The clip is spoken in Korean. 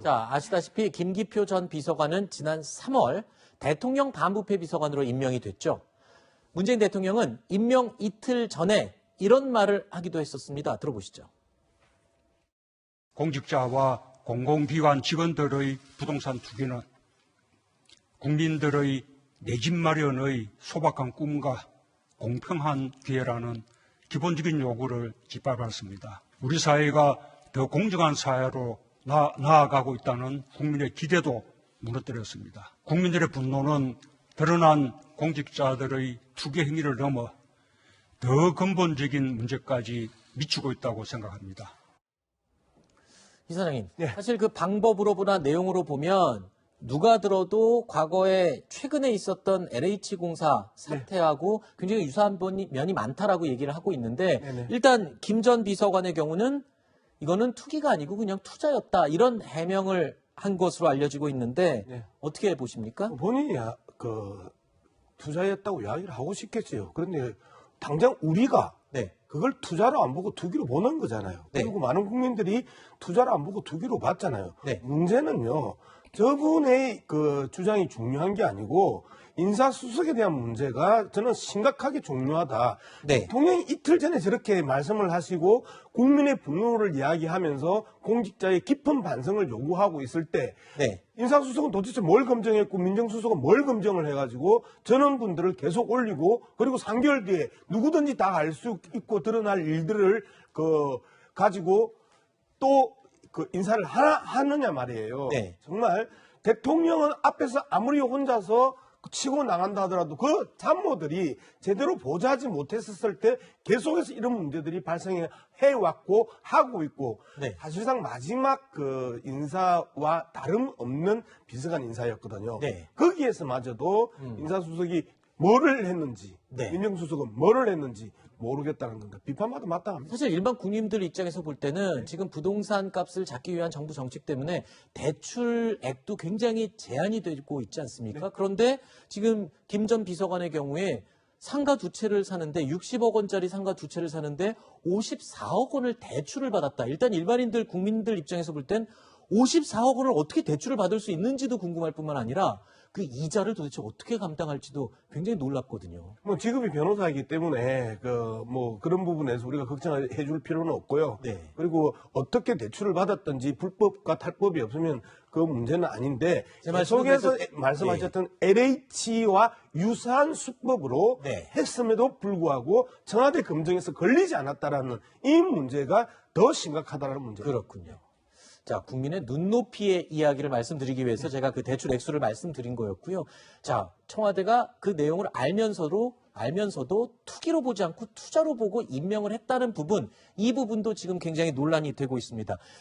자, 아시다시피 김기표 전 비서관은 지난 3월 대통령 반부패 비서관으로 임명이 됐죠. 문재인 대통령은 임명 이틀 전에 이런 말을 하기도 했었습니다. 들어보시죠. 공직자와 공공기관 직원들의 부동산 투기는 국민들의 내 집 마련의 소박한 꿈과 공평한 기회라는 기본적인 요구를 짓밟았습니다. 우리 사회가 더 공정한 사회로 나아가고 있다는 국민의 기대도 무너뜨렸습니다. 국민들의 분노는 드러난 공직자들의 투기 행위를 넘어 더 근본적인 문제까지 미치고 있다고 생각합니다. 이사장님, 네. 사실 그 방법으로보다 내용으로 보면 누가 들어도 과거에 최근에 있었던 LH공사 사태하고 굉장히 유사한 면이 많다라고 얘기를 하고 있는데 네네. 일단 김 전 비서관의 경우는 이거는 투기가 아니고 그냥 투자였다 이런 해명을 한 것으로 알려지고 있는데 네. 어떻게 보십니까? 본인이 투자였다고 이야기를 하고 싶겠어요. 그런데 당장 우리가 네. 그걸 투자로 안 보고 투기로 보는 거잖아요. 네. 그리고 많은 국민들이 투자로 안 보고 투기로 봤잖아요. 네. 문제는요, 저분의 그 주장이 중요한 게 아니고 인사수석에 대한 문제가 저는 심각하게 중요하다. 네. 대통령이 이틀 전에 저렇게 말씀을 하시고 국민의 분노를 이야기하면서 공직자의 깊은 반성을 요구하고 있을 때 네. 인사수석은 도대체 뭘 검증했고 민정수석은 뭘 검증을 해가지고 전원분들을 계속 올리고 그리고 3개월 뒤에 누구든지 다 알 수 있고 드러날 일들을 가지고 또 인사를 하느냐 말이에요. 네. 정말 대통령은 앞에서 아무리 혼자서 치고 나간다 하더라도 그 참모들이 제대로 보좌하지 못했을 때 계속해서 이런 문제들이 발생해 왔고 하고 있고 네. 사실상 마지막 인사와 다름없는 비서관 인사였거든요. 네. 거기에서마저도 인사수석이 뭐를 했는지 네. 민정수석은 뭐를 했는지 모르겠다는 건데 비판마다 마땅합니다. 사실 일반 국민들 입장에서 볼 때는 지금 부동산 값을 잡기 위한 정부 정책 때문에 대출액도 굉장히 제한이 되고 있지 않습니까? 그런데 지금 김 전 비서관의 경우에 상가 두 채를 사는데 60억 원짜리 상가 두 채를 사는데 54억 원을 대출을 받았다. 일단 일반인들 국민들 입장에서 볼 땐 54억 원을 어떻게 대출을 받을 수 있는지도 궁금할 뿐만 아니라 그 이자를 도대체 어떻게 감당할지도 굉장히 놀랍거든요. 직업이 변호사이기 때문에 그런 부분에서 우리가 걱정해 줄 필요는 없고요. 네. 그리고 어떻게 대출을 받았든지 불법과 탈법이 없으면 그 문제는 아닌데 계속해서 말씀하셨던 LH와 유사한 수법으로 네. 했음에도 불구하고 청와대 검증에서 걸리지 않았다라는 이 문제가 더 심각하다는 문제입니다. 그렇군요. 자, 국민의 눈높이의 이야기를 말씀드리기 위해서 제가 그 대출 액수를 말씀드린 거였고요. 자, 청와대가 그 내용을 알면서도 투기로 보지 않고 투자로 보고 임명을 했다는 부분, 이 부분도 지금 굉장히 논란이 되고 있습니다.